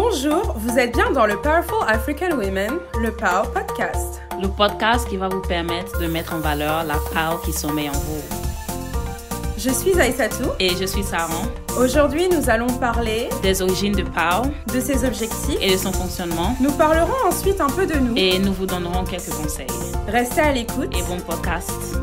Bonjour, vous êtes bien dans le Powerful African Women, le POW Podcast. Le podcast qui va vous permettre de mettre en valeur la POW qui sommeille en vous. Je suis Aïssatou. Et je suis Saran. Aujourd'hui, nous allons parler des origines de POW, de ses objectifs et de son fonctionnement. Nous parlerons ensuite un peu de nous. Et nous vous donnerons quelques conseils. Restez à l'écoute. Et bon podcast.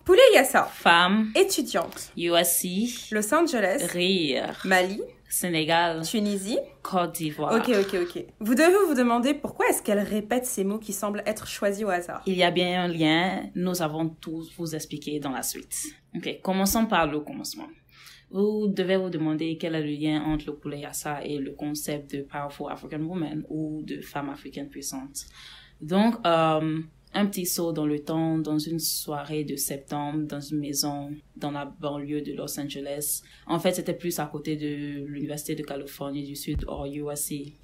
Poulet Yassa. Femme. Étudiante. USC. Los Angeles. Rire. Mali. Sénégal. Tunisie. Côte d'Ivoire. Ok. Vous devez vous demander pourquoi est-ce qu'elle répète ces mots qui semblent être choisis au hasard. Il y a bien un lien, nous avons tous vous expliquer dans la suite. Ok, commençons par le commencement. Vous devez vous demander quel est le lien entre le Poulet Yassa et le concept de Powerful African Woman ou de femme africaine puissante. Donc, un petit saut dans le temps, dans une soirée de septembre, dans une maison dans la banlieue de Los Angeles. En fait, c'était plus à côté de l'Université de Californie du Sud, hors USC.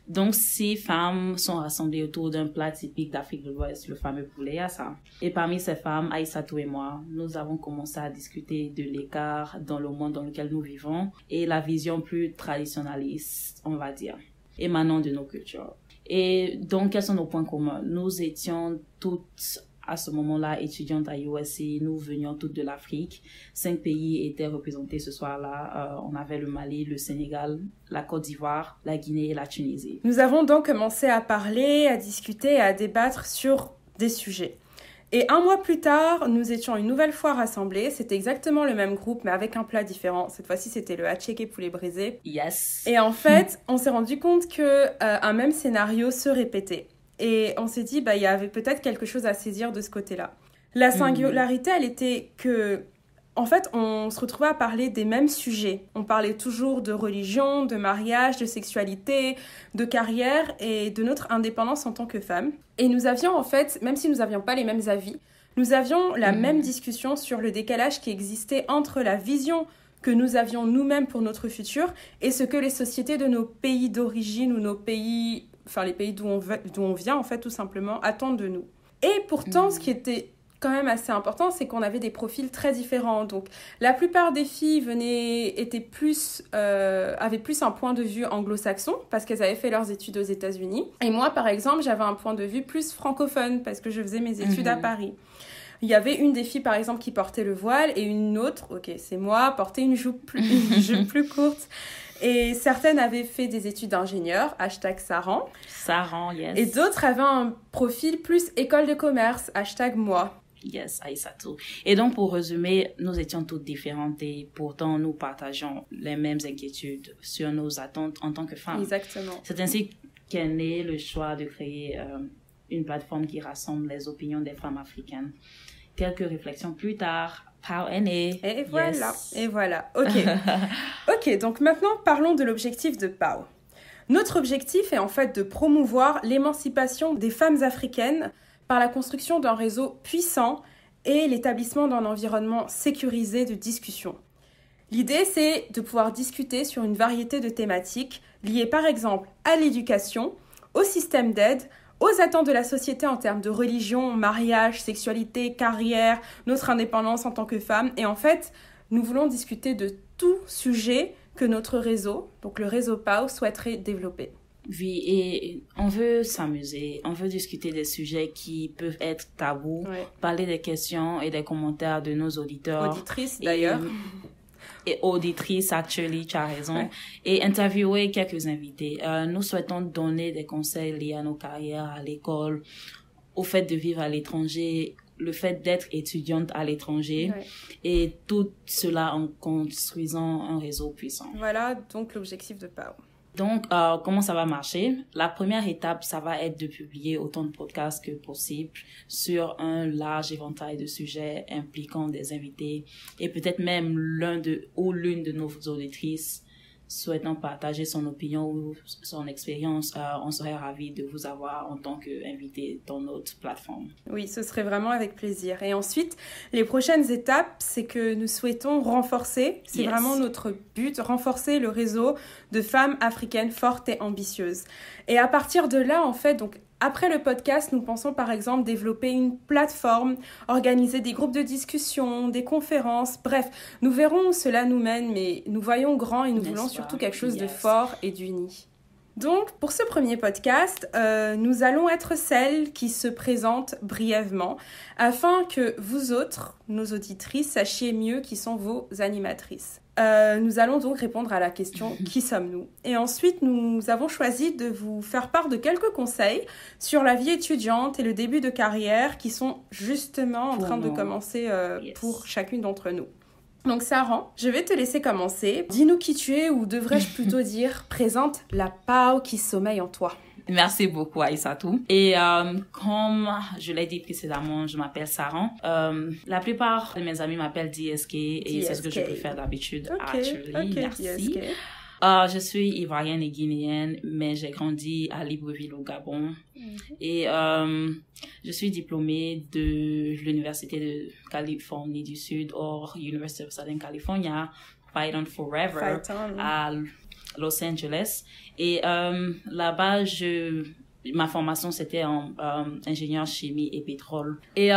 Donc, 6 femmes sont rassemblées autour d'un plat typique d'Afrique de l'Ouest, le fameux poulet yassa. Et parmi ces femmes, Aïssatou et moi, nous avons commencé à discuter de l'écart dans le monde dans lequel nous vivons et la vision plus traditionnaliste, on va dire, émanant de nos cultures. Et donc, quels sont nos points communs? Nous étions toutes, à ce moment-là, étudiantes à USC. Nous venions toutes de l'Afrique. 5 pays étaient représentés ce soir-là. On avait le Mali, le Sénégal, la Côte d'Ivoire, la Guinée et la Tunisie. Nous avons donc commencé à parler, à discuter, à débattre sur des sujets. Et 1 mois plus tard, nous étions une nouvelle fois rassemblés. C'était exactement le même groupe, mais avec un plat différent. Cette fois-ci, c'était le hatcheké poulet brisé. Yes. Et en fait, on s'est rendu compte que un même scénario se répétait. Et on s'est dit, il y avait peut-être quelque chose à saisir de ce côté-là. La singularité, elle était que, en fait, on se retrouvait à parler des mêmes sujets. On parlait toujours de religion, de mariage, de sexualité, de carrière et de notre indépendance en tant que femme. Et nous avions, en fait, même si nous n'avions pas les mêmes avis, nous avions la même discussion sur le décalage qui existait entre la vision que nous avions nous-mêmes pour notre futur et ce que les sociétés de nos pays d'origine ou nos pays, enfin les pays d'où on vient, en fait, tout simplement, attendent de nous. Et pourtant, ce qui était quand même assez important, c'est qu'on avait des profils très différents. Donc, la plupart des filles avaient plus un point de vue anglo-saxon parce qu'elles avaient fait leurs études aux États-Unis. Et moi, par exemple, j'avais un point de vue plus francophone parce que je faisais mes études à Paris. Il y avait une des filles, par exemple, qui portait le voile et une autre, c'est moi, portait une jupe plus courte. Et certaines avaient fait des études d'ingénieur, #Saran. Saran, yes. Et d'autres avaient un profil plus école de commerce, #moi. Yes, Aïssatou. Et donc, pour résumer, nous étions toutes différentes et pourtant, nous partageons les mêmes inquiétudes sur nos attentes en tant que femmes. Exactement. C'est ainsi qu'est né le choix de créer une plateforme qui rassemble les opinions des femmes africaines. Quelques réflexions plus tard, POW est né. Et voilà, yes. Et voilà. Ok, donc maintenant, parlons de l'objectif de POW. Notre objectif est en fait de promouvoir l'émancipation des femmes africaines par la construction d'un réseau puissant et l'établissement d'un environnement sécurisé de discussion. L'idée, c'est de pouvoir discuter sur une variété de thématiques liées par exemple à l'éducation, au système d'aide, aux attentes de la société en termes de religion, mariage, sexualité, carrière, notre indépendance en tant que femme. Et en fait, nous voulons discuter de tout sujet que notre réseau, donc le réseau POW, souhaiterait développer. Oui, et on veut s'amuser, on veut discuter des sujets qui peuvent être tabous, parler des questions et des commentaires de nos auditeurs. Auditrices d'ailleurs. Et auditrices, actually, tu as raison. Et interviewer quelques invités. Nous souhaitons donner des conseils liés à nos carrières, à l'école, au fait de vivre à l'étranger, le fait d'être étudiante à l'étranger, et tout cela en construisant un réseau puissant. Voilà donc l'objectif de POW. Donc, comment ça va marcher? La première étape, ça va être de publier autant de podcasts que possible sur un large éventail de sujets impliquant des invités et peut-être même l'une de nos auditrices souhaitant partager son opinion ou son expérience. On serait ravis de vous avoir en tant qu'invité dans notre plateforme. Oui, ce serait vraiment avec plaisir. Et ensuite, les prochaines étapes, c'est que nous souhaitons renforcer, c'est vraiment notre but, renforcer le réseau de femmes africaines fortes et ambitieuses. Et à partir de là, en fait, donc Après le podcast, nous pensons par exemple développer une plateforme, organiser des groupes de discussion, des conférences, bref, nous verrons où cela nous mène, mais nous voyons grand et nous voulons surtout quelque chose de fort et d'uni. Donc, pour ce premier podcast, nous allons être celles qui se présentent brièvement afin que vous autres, nos auditrices, sachiez mieux qui sont vos animatrices. Nous allons donc répondre à la question « Qui sommes-nous ?» Et ensuite, nous avons choisi de vous faire part de quelques conseils sur la vie étudiante et le début de carrière qui sont justement en train de commencer pour chacune d'entre nous. Donc Saran, je vais te laisser commencer. Dis-nous qui tu es, ou devrais-je plutôt dire, présente la Pao qui sommeille en toi. Merci beaucoup Aïssatou. Et comme je l'ai dit précédemment, je m'appelle Saran. La plupart de mes amis m'appellent DSK et c'est ce que je préfère d'habitude. Merci. DSK. Je suis ivoirienne et guinéenne, mais j'ai grandi à Libreville au Gabon. Et je suis diplômée de l'Université de Californie du Sud, or University of Southern California, Fight On Forever, à Los Angeles. Et là-bas, ma formation, c'était en ingénieur chimie et pétrole. Et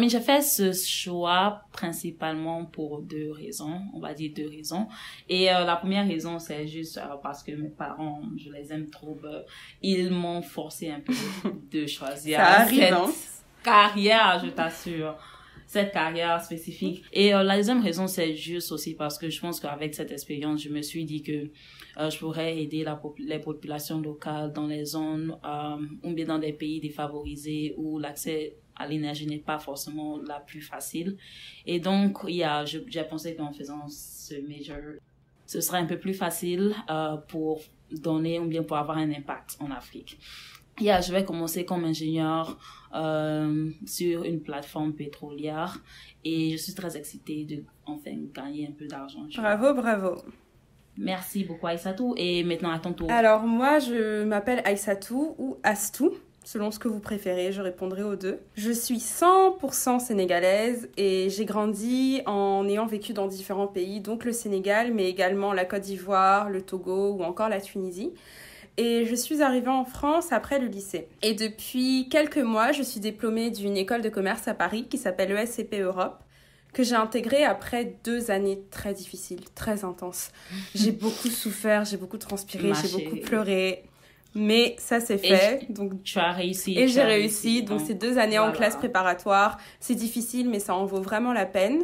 j'ai fait ce choix principalement pour deux raisons, on va dire deux raisons. Et la première raison, c'est juste parce que mes parents, je les aime trop, ils m'ont forcé un peu de choisir cette carrière, je t'assure. Cette carrière spécifique. Et la deuxième raison, c'est juste aussi parce que je pense qu'avec cette expérience, je me suis dit que je pourrais aider les populations locales dans les zones ou bien dans des pays défavorisés où l'accès à l'énergie n'est pas forcément la plus facile. Et donc, j'ai pensé qu'en faisant ce major, ce serait un peu plus facile pour donner ou bien pour avoir un impact en Afrique. Je vais commencer comme ingénieur sur une plateforme pétrolière et je suis très excitée de enfin gagner un peu d'argent. Bravo. Merci beaucoup Aïssatou et maintenant à ton tour. Alors moi je m'appelle Aïssatou ou Astou, selon ce que vous préférez, je répondrai aux deux. Je suis 100% sénégalaise et j'ai grandi en ayant vécu dans différents pays, donc le Sénégal mais également la Côte d'Ivoire, le Togo ou encore la Tunisie. Et je suis arrivée en France après le lycée. Et depuis quelques mois, je suis diplômée d'une école de commerce à Paris qui s'appelle ESCP Europe, que j'ai intégrée après 2 années très difficiles, très intenses. J'ai beaucoup souffert, j'ai beaucoup transpiré, j'ai beaucoup pleuré. Mais ça c'est fait. Donc tu as réussi. Et j'ai réussi. Donc ces 2 années en classe préparatoire, c'est difficile, mais ça en vaut vraiment la peine.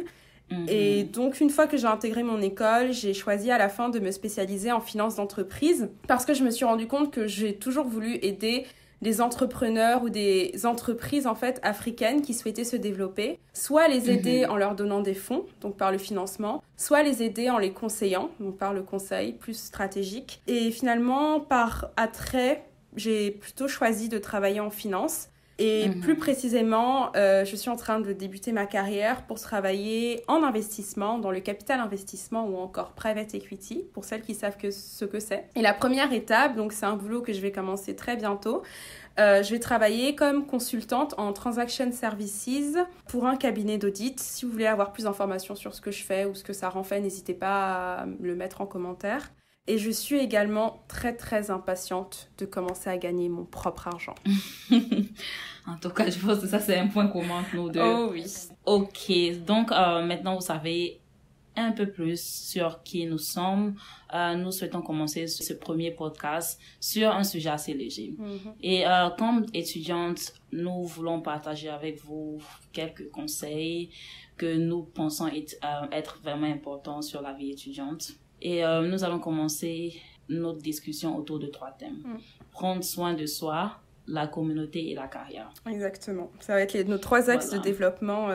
Et donc, une fois que j'ai intégré mon école, j'ai choisi à la fin de me spécialiser en finance d'entreprise parce que je me suis rendu compte que j'ai toujours voulu aider des entrepreneurs ou des entreprises en fait africaines qui souhaitaient se développer, soit les aider en leur donnant des fonds, donc par le financement, soit les aider en les conseillant, donc par le conseil plus stratégique. Et finalement, par attrait, j'ai plutôt choisi de travailler en finance. Et plus précisément, je suis en train de débuter ma carrière pour travailler en investissement, dans le capital investissement ou encore private equity, pour celles qui savent ce que c'est. Et la première étape, donc c'est un boulot que je vais commencer très bientôt, je vais travailler comme consultante en transaction services pour un cabinet d'audit. Si vous voulez avoir plus d'informations sur ce que je fais ou ce que ça rend fait, n'hésitez pas à le mettre en commentaire. Et je suis également très, très impatiente de commencer à gagner mon propre argent. En tout cas, je pense que ça, c'est un point commun entre nous deux. Oh oui. Ok, donc maintenant, vous savez un peu plus sur qui nous sommes. Nous souhaitons commencer ce premier podcast sur un sujet assez léger. Et comme étudiante, nous voulons partager avec vous quelques conseils que nous pensons être vraiment importants sur la vie étudiante. Et nous allons commencer notre discussion autour de 3 thèmes. Prendre soin de soi, la communauté et la carrière. Exactement. Ça va être nos 3 axes de développement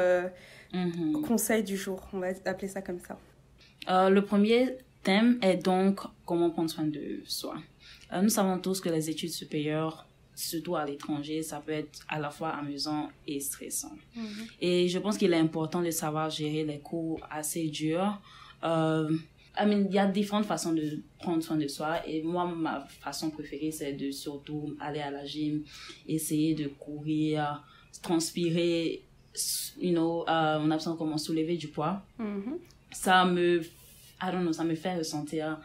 conseil du jour. On va appeler ça comme ça. Le premier thème est donc comment prendre soin de soi. Nous savons tous que les études supérieures, surtout à l'étranger, ça peut être à la fois amusant et stressant. Et je pense qu'il est important de savoir gérer les cours assez durs. Il y a différentes façons de prendre soin de soi et moi, ma façon préférée, c'est de surtout aller à la gym, essayer de courir, transpirer, on a besoin comment soulever du poids. Ça me fait ressentir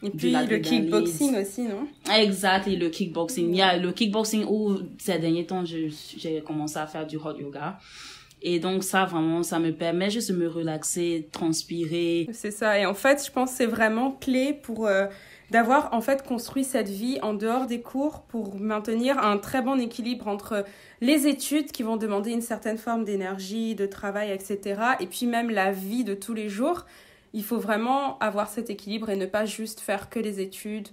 Et puis le kickboxing aussi, non? Exactement, le kickboxing. Il y a le kickboxing où ces derniers temps, j'ai commencé à faire du hot yoga. Et donc ça, vraiment, ça me permet juste de me relaxer, transpirer. C'est ça. Et en fait, je pense que c'est vraiment clé pour d'avoir en fait construit cette vie en dehors des cours pour maintenir un très bon équilibre entre les études qui vont demander une certaine forme d'énergie, de travail, etc. Et puis même la vie de tous les jours. Il faut vraiment avoir cet équilibre et ne pas juste faire que les études.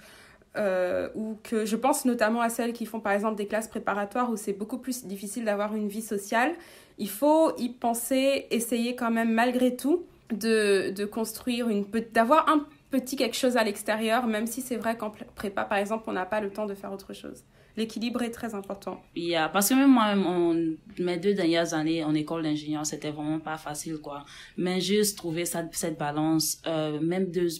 Ou que je pense notamment à celles qui font par exemple des classes préparatoires où c'est beaucoup plus difficile d'avoir une vie sociale. Il faut y penser, essayer quand même malgré tout de construire d'avoir un petit quelque chose à l'extérieur, même si c'est vrai qu'en prépa par exemple on n'a pas le temps de faire autre chose. L'équilibre est très important. Parce que même moi, mes 2 dernières années en école d'ingénieur, c'était vraiment pas facile, quoi. Mais juste trouver cette balance,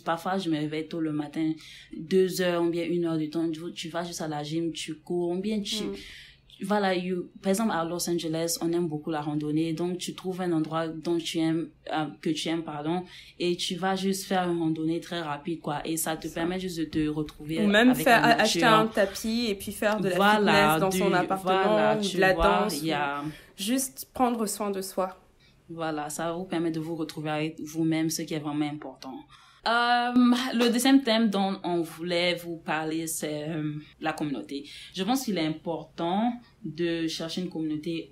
parfois je me réveille tôt le matin, 2 heures ou bien 1 heure de temps, tu vas juste à la gym, tu cours, ou bien voilà, par exemple, à Los Angeles, on aime beaucoup la randonnée, donc tu trouves un endroit que tu aimes, et tu vas juste faire une randonnée très rapide, quoi, et ça te permet juste de te retrouver ou même avec la nature. acheter un tapis et puis faire de la fitness dans son appartement ou de la danse. Juste prendre soin de soi. Voilà, ça vous permet de vous retrouver avec vous-même, ce qui est vraiment important. Le deuxième thème dont on voulait vous parler, c'est la communauté. Je pense qu'il est important de chercher une communauté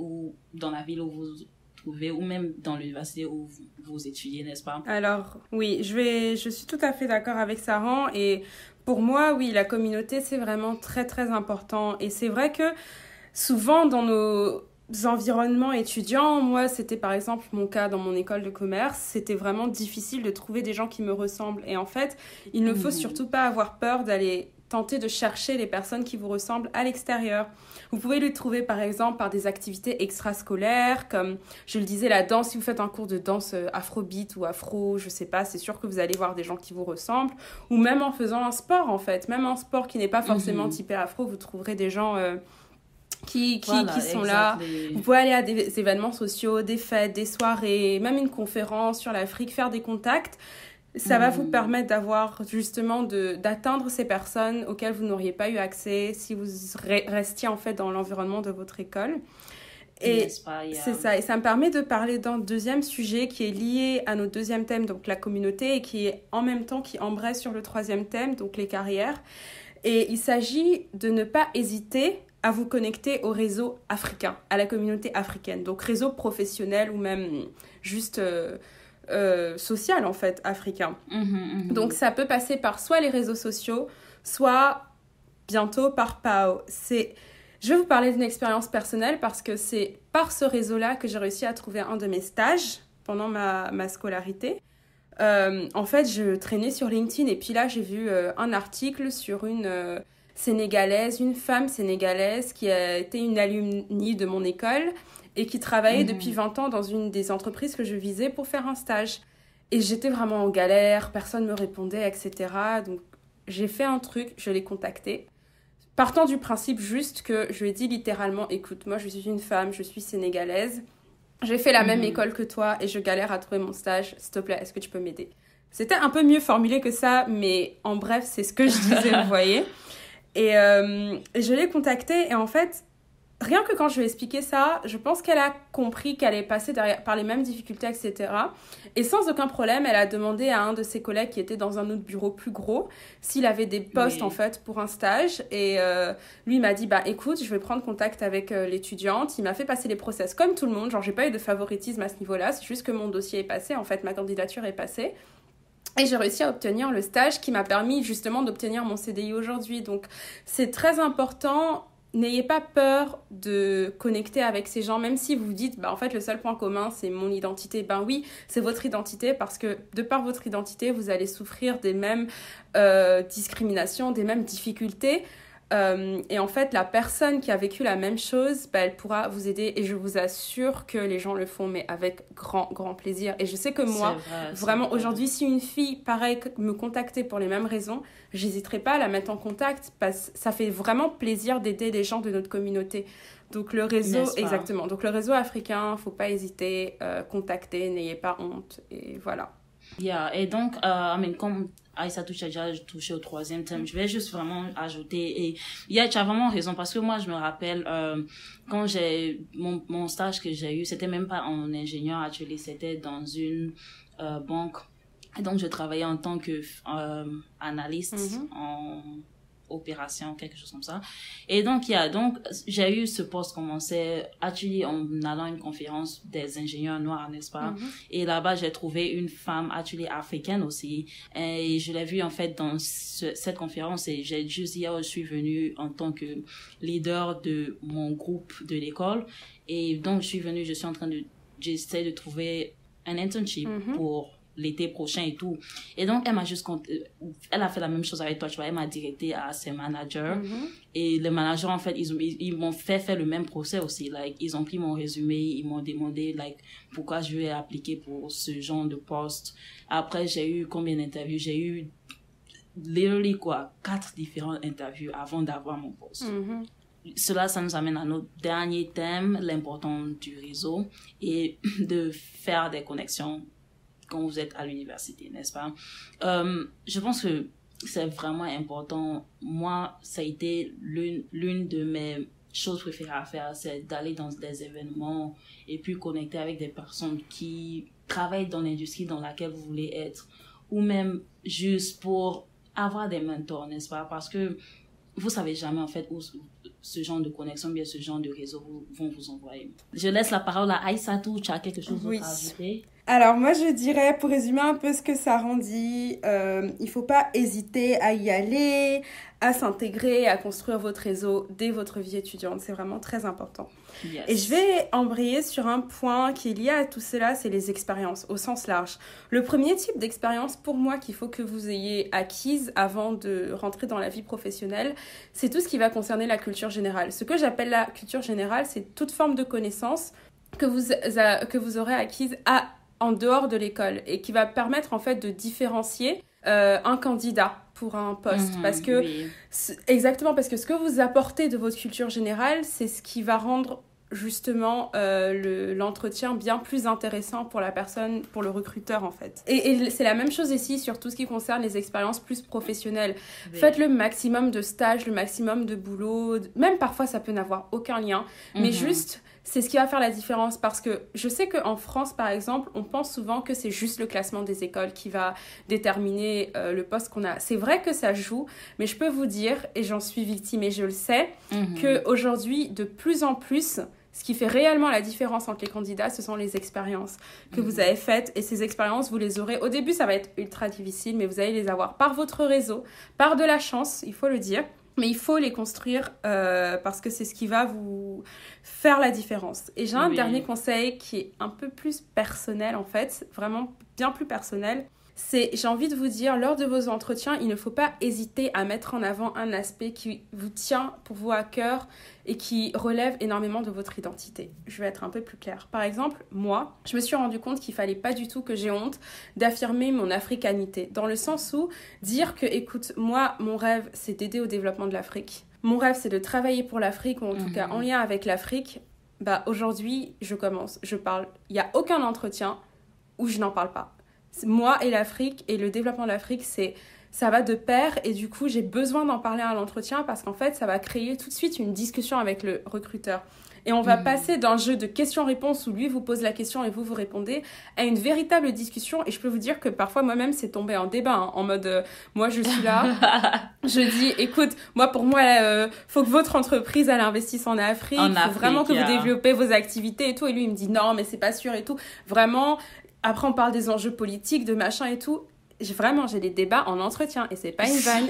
dans la ville où vous vous trouvez ou même dans l'université où vous étudiez, n'est-ce pas? Alors, oui, je suis tout à fait d'accord avec Saran et pour moi, oui, la communauté, c'est vraiment très, très important. Et c'est vrai que souvent dans nos environnements étudiants, moi c'était par exemple mon cas dans mon école de commerce, c'était vraiment difficile de trouver des gens qui me ressemblent et en fait il ne faut surtout pas avoir peur d'aller tenter de chercher les personnes qui vous ressemblent à l'extérieur. Vous pouvez les trouver par exemple par des activités extrascolaires comme je le disais la danse. Si vous faites un cours de danse afrobeat ou afro, je sais pas, c'est sûr que vous allez voir des gens qui vous ressemblent, ou même en faisant un sport en fait, même un sport qui n'est pas forcément typé afro, vous trouverez des gens qui sont là. Vous pouvez aller à des événements sociaux, des fêtes, des soirées, même une conférence sur l'Afrique, faire des contacts. Ça va vous permettre d'avoir justement d'atteindre ces personnes auxquelles vous n'auriez pas eu accès si vous restiez en fait dans l'environnement de votre école. Et c'est ça. Et ça me permet de parler d'un deuxième sujet qui est lié à notre deuxième thème, donc la communauté, et qui est en même temps qui embraye sur le troisième thème, donc les carrières. Et il s'agit de ne pas hésiter à vous connecter au réseau africain, à la communauté africaine. Donc réseau professionnel ou même juste social en fait, africain. Donc ça peut passer par soit les réseaux sociaux, soit bientôt par PAO. Je vais vous parler d'une expérience personnelle parce que c'est par ce réseau-là que j'ai réussi à trouver un de mes stages pendant ma scolarité. En fait, je traînais sur LinkedIn et puis là, j'ai vu un article sur une femme sénégalaise qui a été une alumni de mon école et qui travaillait depuis 20 ans dans une des entreprises que je visais pour faire un stage. Et j'étais vraiment en galère, personne ne me répondait, etc. Donc, j'ai fait un truc, je l'ai contactée. Partant du principe juste que je lui ai dit littéralement, écoute, moi je suis une femme, je suis sénégalaise, j'ai fait la même école que toi et je galère à trouver mon stage, s'il te plaît, est-ce que tu peux m'aider? C'était un peu mieux formulé que ça, mais en bref, c'est ce que je disais, vous voyez. Et je l'ai contactée et en fait, rien que quand je lui ai expliqué ça, je pense qu'elle a compris qu'elle est passée par les mêmes difficultés, etc. Et sans aucun problème, elle a demandé à un de ses collègues qui était dans un autre bureau plus gros s'il avait des postes en fait pour un stage. Et lui m'a dit, bah écoute, je vais prendre contact avec l'étudiante. Il m'a fait passer les process comme tout le monde. Genre, j'ai pas eu de favoritisme à ce niveau-là. C'est juste que mon dossier est passé. En fait, ma candidature est passée. Et j'ai réussi à obtenir le stage qui m'a permis justement d'obtenir mon CDI aujourd'hui. Donc, c'est très important. N'ayez pas peur de connecter avec ces gens, même si vous vous dites, bah, en fait, le seul point commun, c'est mon identité. Ben oui, c'est votre identité parce que de par votre identité, vous allez souffrir des mêmes discriminations, des mêmes difficultés. Et en fait, la personne qui a vécu la même chose, bah, elle pourra vous aider. Et je vous assure que les gens le font, mais avec grand, grand plaisir. Et je sais que moi, vraiment, aujourd'hui, si une fille, pareil, me contactait pour les mêmes raisons, j'hésiterai pas à la mettre en contact parce que ça fait vraiment plaisir d'aider les gens de notre communauté. Donc, le réseau, exactement. Donc, le réseau africain, faut pas hésiter, contacter, n'ayez pas honte. Et voilà. Et donc, comme Aïssatou, tu as déjà touché au troisième thème. Je vais juste vraiment ajouter, et tu as vraiment raison, parce que moi, je me rappelle, quand j'ai, mon stage que j'ai eu, c'était même pas en ingénieur atelier, c'était dans une banque. Et donc, je travaillais en tant que analyste en opération, quelque chose comme ça. Et donc, j'ai eu ce poste commencé atelier en allant à une conférence des ingénieurs noirs, n'est-ce pas? Et là-bas, j'ai trouvé une femme atelier africaine aussi. Et je l'ai vue, en fait, dans cette conférence. Et j'ai juste hier, je suis venue en tant que leader de mon groupe de l'école. Et donc, je suis en train j'essaie de trouver un internship pour l'été prochain et tout. Et donc, elle a fait la même chose avec toi, tu vois. Elle m'a directé à ses managers. Et les managers, en fait, ils m'ont fait le même procès aussi. Like, ils ont pris mon résumé, ils m'ont demandé, like, pourquoi je vais appliquer pour ce genre de poste. Après, j'ai eu combien d'interviews? J'ai eu, literally, 4 différentes interviews avant d'avoir mon poste. Ça nous amène à notre dernier thème, l'importance du réseau et de faire des connexions quand vous êtes à l'université, n'est-ce pas? Je pense que c'est vraiment important. Moi, ça a été l'une de mes choses préférées à faire, c'est d'aller dans des événements et puis connecter avec des personnes qui travaillent dans l'industrie dans laquelle vous voulez être, ou même juste pour avoir des mentors, n'est-ce pas? Parce que vous savez jamais, en fait, où ce genre de connexion, bien ce genre de réseau vont vous envoyer. Je laisse la parole à Aïssatou. Tu as quelque chose d'autre à ajouter? Alors, moi, je dirais, pour résumer un peu ce que Sarah dit, il faut pas hésiter à y aller, à s'intégrer, à construire votre réseau dès votre vie étudiante. C'est vraiment très important. Yes. Et je vais embrayer sur un point qui est lié à tout cela, c'est les expériences, au sens large. Le premier type d'expérience, pour moi, qu'il faut que vous ayez acquise avant de rentrer dans la vie professionnelle, c'est tout ce qui va concerner la culture générale. Ce que j'appelle la culture générale, c'est toute forme de connaissance que vous aurez acquise en dehors de l'école et qui va permettre en fait de différencier un candidat pour un poste exactement, parce que ce que vous apportez de votre culture générale, c'est ce qui va rendre justement l'entretien bien plus intéressant pour la personne, pour le recruteur en fait. Et c'est la même chose ici sur tout ce qui concerne les expériences plus professionnelles. Faites le maximum de stages, le maximum de boulot, même parfois ça peut n'avoir aucun lien, mais juste c'est ce qui va faire la différence, parce que je sais qu'en France, par exemple, on pense souvent que c'est juste le classement des écoles qui va déterminer le poste qu'on a. C'est vrai que ça joue, mais je peux vous dire, et j'en suis victime et je le sais, qu'aujourd'hui, de plus en plus, ce qui fait réellement la différence entre les candidats, ce sont les expériences que vous avez faites. Et ces expériences, vous les aurez. Au début, ça va être ultra difficile, mais vous allez les avoir par votre réseau, par de la chance, il faut le dire. Mais il faut les construire parce que c'est ce qui va vous faire la différence. Et j'ai un dernier conseil qui est un peu plus personnel en fait, vraiment bien plus personnel. J'ai envie de vous dire, lors de vos entretiens, il ne faut pas hésiter à mettre en avant un aspect qui vous tient pour vous à cœur et qui relève énormément de votre identité. Je vais être un peu plus claire. Par exemple, moi, je me suis rendu compte qu'il fallait pas du tout que j'ai honte d'affirmer mon africanité. Dans le sens où dire que, écoute, moi, mon rêve, c'est d'aider au développement de l'Afrique. Mon rêve, c'est de travailler pour l'Afrique, ou en tout cas en lien avec l'Afrique. Bah, aujourd'hui, je parle. Il n'y a aucun entretien où je n'en parle pas. Moi et l'Afrique et le développement de l'Afrique, ça va de pair, et du coup j'ai besoin d'en parler à l'entretien parce qu'en fait ça va créer tout de suite une discussion avec le recruteur. Et on va passer d'un jeu de questions-réponses où lui vous pose la question et vous répondez à une véritable discussion. Et je peux vous dire que parfois moi-même c'est tombé en débat, en mode moi je suis là, je dis écoute, pour moi faut que votre entreprise elle investisse en Afrique, faut vraiment que vous développez vos activités et tout. Et lui il me dit non mais c'est pas sûr et tout. Vraiment, après on parle des enjeux politiques, de machin et tout. J'ai des débats en entretien et c'est pas une vanne.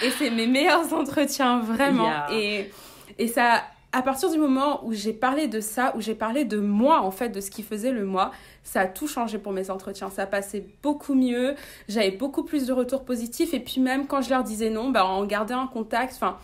Et c'est mes meilleurs entretiens, vraiment. Et ça, à partir du moment où j'ai parlé de ça, où j'ai parlé de moi, en fait, de ce qui faisait le moi, ça a tout changé pour mes entretiens. Ça passait beaucoup mieux, j'avais beaucoup plus de retours positifs. Et puis même quand je leur disais non, on gardait un contact. Enfin,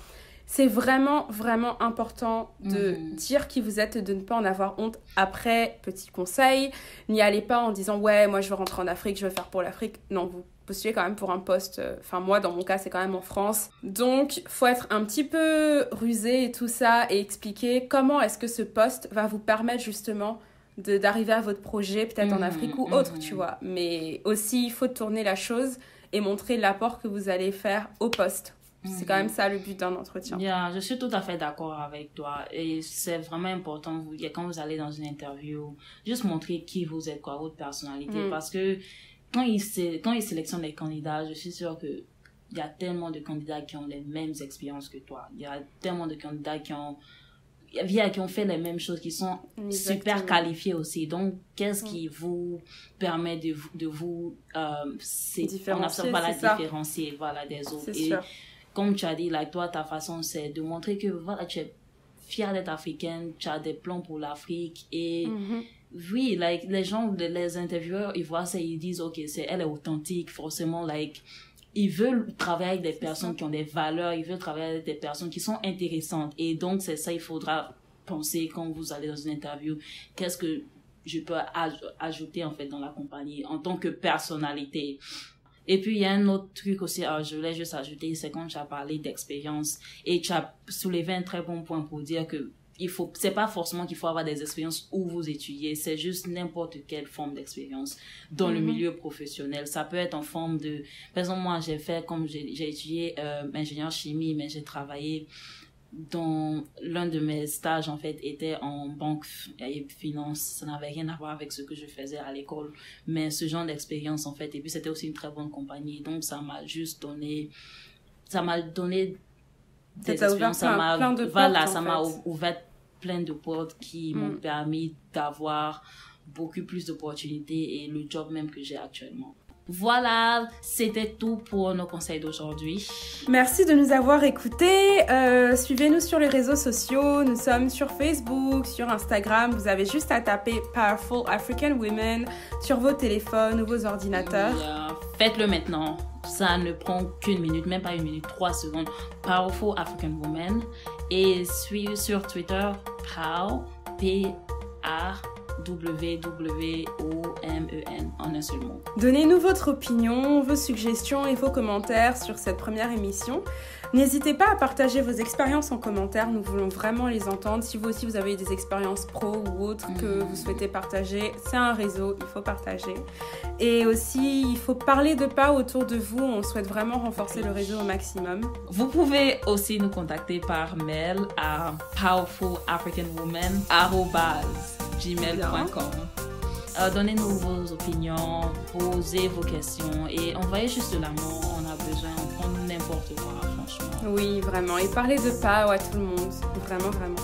c'est vraiment, vraiment important de dire qui vous êtes et de ne pas en avoir honte. Après, petit conseil, n'y allez pas en disant « Ouais, moi, je veux rentrer en Afrique, je veux faire pour l'Afrique. » Non, vous postulez quand même pour un poste. Enfin, moi, dans mon cas, c'est quand même en France. Donc, faut être un petit peu rusé et tout ça et expliquer comment est-ce que ce poste va vous permettre justement d'arriver à votre projet, peut-être en Afrique ou autre, tu vois. Mais aussi, il faut tourner la chose et montrer l'apport que vous allez faire au poste. C'est quand même ça le but d'un entretien. Je suis tout à fait d'accord avec toi. Et c'est vraiment important, quand vous allez dans une interview, juste montrer qui vous êtes, votre personnalité. Parce que quand ils sélectionnent les candidats, je suis sûre que il y a tellement de candidats qui ont les mêmes expériences que toi. Il y a tellement de candidats qui ont fait les mêmes choses, qui sont super qualifiés aussi. Donc, qu'est-ce qui vous permet de vous différencier des autres. Et sûr. Comme tu as dit, toi, ta façon, c'est de montrer que tu es fière d'être africaine, tu as des plans pour l'Afrique. Et oui, les gens, les intervieweurs, ils voient ça, ils disent, OK, elle est authentique, forcément, ils veulent travailler avec des personnes qui ont des valeurs, ils veulent travailler avec des personnes qui sont intéressantes. Et donc, c'est ça, il faudra penser quand vous allez dans une interview, qu'est-ce que je peux ajouter, en fait, dans la compagnie en tant que personnalité. Et puis, il y a un autre truc aussi, je voulais juste ajouter, c'est quand tu as parlé d'expérience et tu as soulevé un très bon point pour dire que c'est pas forcément qu'il faut avoir des expériences où vous étudiez, c'est juste n'importe quelle forme d'expérience dans le milieu professionnel. Ça peut être en forme de, par exemple, moi, j'ai étudié ingénieur chimie, mais j'ai travaillé dans l'un de mes stages, en fait, était en banque et finance. Ça n'avait rien à voir avec ce que je faisais à l'école, mais ce genre d'expérience, en fait, et puis c'était aussi une très bonne compagnie, donc ça m'a donné des expériences, ça m'a ouvert plein de portes qui m'ont permis d'avoir beaucoup plus d'opportunités et le job même que j'ai actuellement. Voilà, c'était tout pour nos conseils d'aujourd'hui. Merci de nous avoir écoutés. Suivez-nous sur les réseaux sociaux. Nous sommes sur Facebook, sur Instagram. Vous avez juste à taper Powerful African Women sur vos téléphones ou vos ordinateurs. Faites-le maintenant. Ça ne prend qu'une minute, même pas une minute, 3 secondes. Powerful African Women. Et suivez sur Twitter, PRWWOMEN en un seul mot. Donnez-nous votre opinion, vos suggestions et vos commentaires sur cette première émission. N'hésitez pas à partager vos expériences en commentaire, nous voulons vraiment les entendre. Si vous aussi vous avez des expériences pro ou autres que vous souhaitez partager, c'est un réseau, il faut partager. Et aussi, il faut parler de PA autour de vous, on souhaite vraiment renforcer le réseau au maximum. Vous pouvez aussi nous contacter par mail à powerfulafricanwoman@gmail.com. Donnez-nous vos opinions, posez vos questions et envoyez juste de l'amour, on a besoin, on prend n'importe quoi, franchement. Oui, vraiment, et parlez de PA à tout le monde, vraiment, vraiment.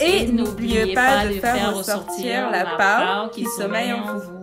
Et n'oubliez pas de faire ressortir la PA qui sommeille en vous.